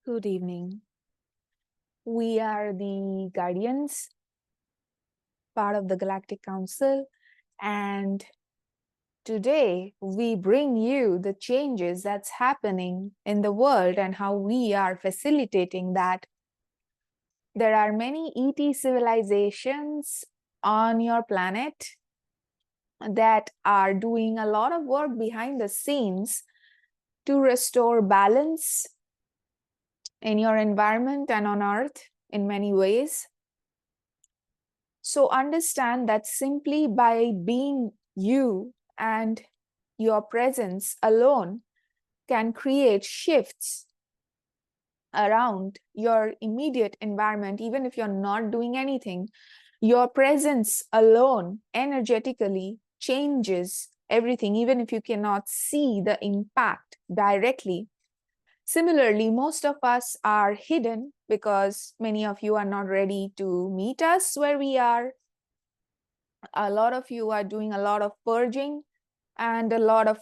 Good evening. We are the Guardians, part of the Galactic Council, and today we bring you the changes that's happening in the world and how we are facilitating that. There are many ET civilizations on your planet that are doing a lot of work behind the scenes to restore balance in your environment and on Earth in many ways. So understand that simply by being you and your presence alone can create shifts around your immediate environment, even if you're not doing anything. Your presence alone energetically changes everything, even if you cannot see the impact directly. Similarly, most of us are hidden because many of you are not ready to meet us where we are. A lot of you are doing a lot of purging and a lot of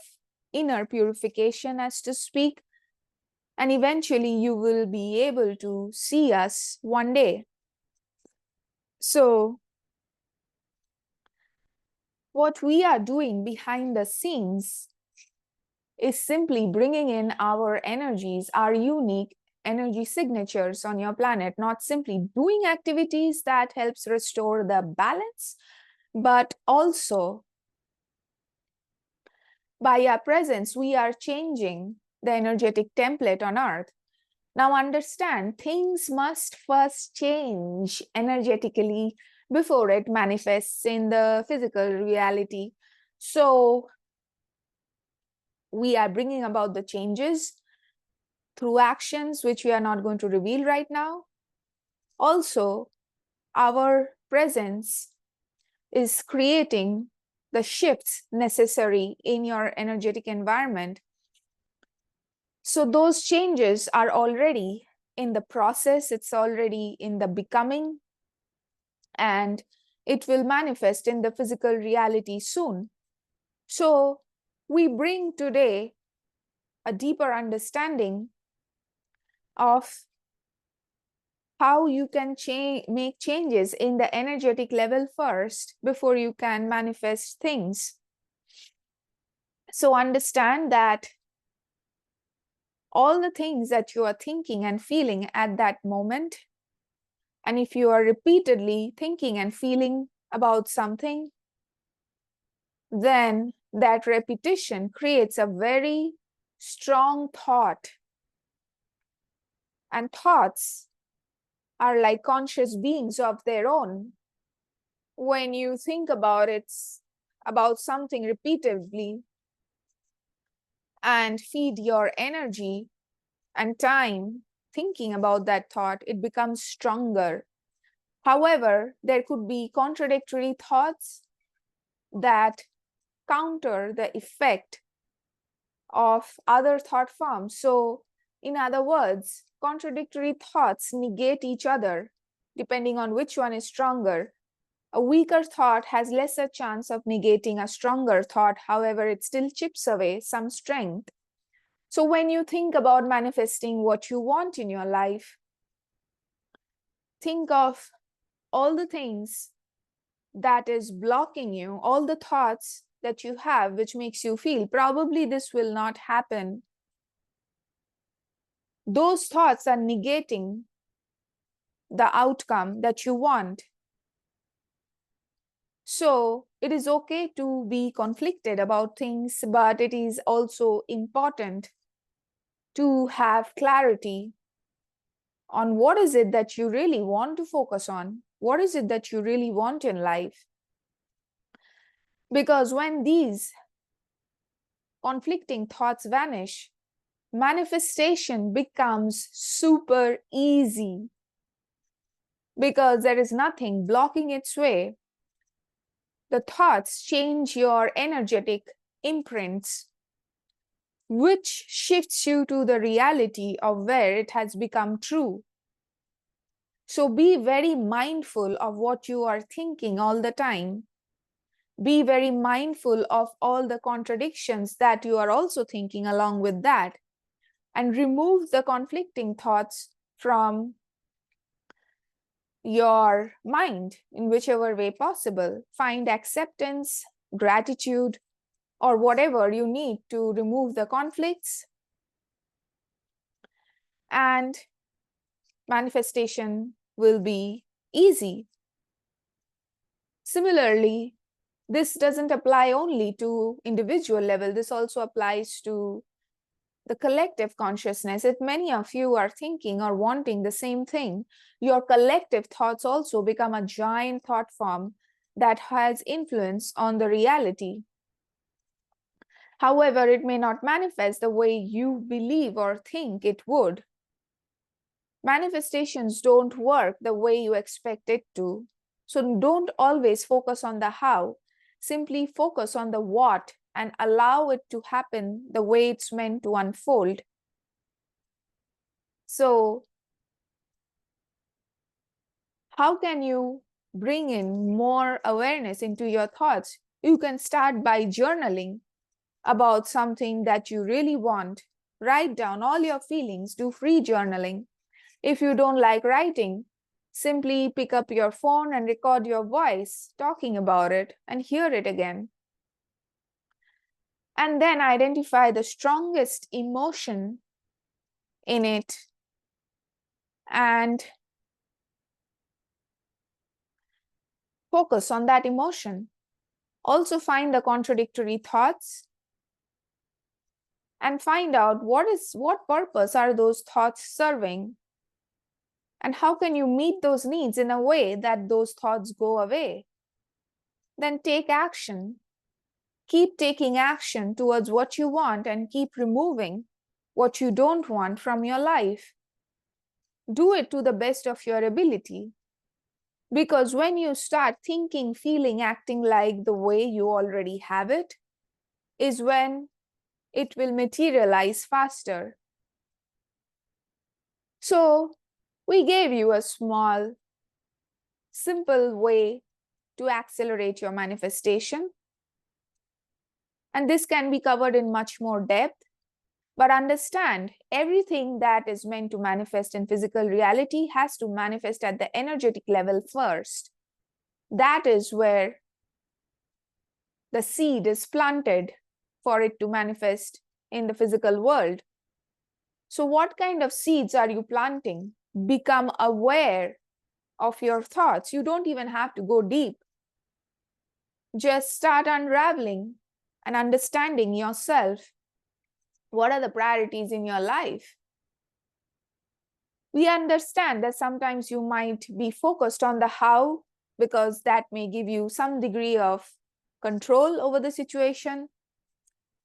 inner purification, as to speak. And eventually you will be able to see us one day. So what we are doing behind the scenes is simply bringing in our energies, our unique energy signatures on your planet, not simply doing activities that helps restore the balance, but also by our presence, we are changing the energetic template on Earth. Now understand, things must first change energetically before it manifests in the physical reality. So we are bringing about the changes through actions, which we are not going to reveal right now. Also, our presence is creating the shifts necessary in your energetic environment. So those changes are already in the process, it's already in the becoming, and it will manifest in the physical reality soon. So we bring today a deeper understanding of how you can make changes in the energetic level first before you can manifest things. So understand that all the things that you are thinking and feeling at that moment, and if you are repeatedly thinking and feeling about something, then that repetition creates a very strong thought. And thoughts are like conscious beings of their own. When you think about it, about something repeatedly, and feed your energy and time thinking about that thought, it becomes stronger. However, there could be contradictory thoughts that counter the effect of other thought forms. So, in other words, contradictory thoughts negate each other depending on which one is stronger. A weaker thought has lesser chance of negating a stronger thought. However, it still chips away some strength. So when you think about manifesting what you want in your life, think of all the things that is blocking you, all the thoughts that you have, which makes you feel probably this will not happen. Those thoughts are negating the outcome that you want. So it is okay to be conflicted about things, but it is also important to have clarity on what is it that you really want to focus on. What is it that you really want in life? Because when these conflicting thoughts vanish, manifestation becomes super easy because there is nothing blocking its way. The thoughts change your energetic imprints, which shifts you to the reality of where it has become true. So be very mindful of what you are thinking all the time. Be very mindful of all the contradictions that you are also thinking along with that. and remove the conflicting thoughts from your mind in whichever way possible. Find acceptance, gratitude, or whatever you need to remove the conflicts, and manifestation will be easy. Similarly, this doesn't apply only to individual level. This also applies to the collective consciousness. If many of you are thinking or wanting the same thing, your collective thoughts also become a giant thought form that has influence on the reality. However, it may not manifest the way you believe or think it would. Manifestations don't work the way you expect it to. So don't always focus on the how. Simply focus on the what and allow it to happen the way it's meant to unfold. So, how can you bring in more awareness into your thoughts? You can start by journaling about something that you really want. Write down all your feelings, do free journaling. If you don't like writing, simply pick up your phone and record your voice talking about it and hear it again. And then identify the strongest emotion in it and focus on that emotion. Also find the contradictory thoughts and find out what purpose are those thoughts serving, and how can you meet those needs in a way that those thoughts go away. Then take action. Keep taking action towards what you want and keep removing what you don't want from your life. Do it to the best of your ability. Because when you start thinking, feeling, acting like the way you already have it, is when it will materialize faster. So, we gave you a small, simple way to accelerate your manifestation. And this can be covered in much more depth. But understand, everything that is meant to manifest in physical reality has to manifest at the energetic level first. That is where the seed is planted for it to manifest in the physical world. So what kind of seeds are you planting? Become aware of your thoughts. You don't even have to go deep. Just start unraveling and understanding yourself. What are the priorities in your life? We understand that sometimes you might be focused on the how, because that may give you some degree of control over the situation.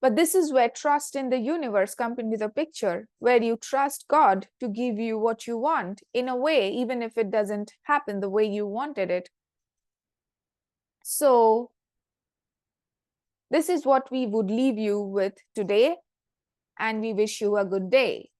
But this is where trust in the universe comes into the picture, where you trust God to give you what you want in a way, even if it doesn't happen the way you wanted it. So, this is what we would leave you with today, and we wish you a good day.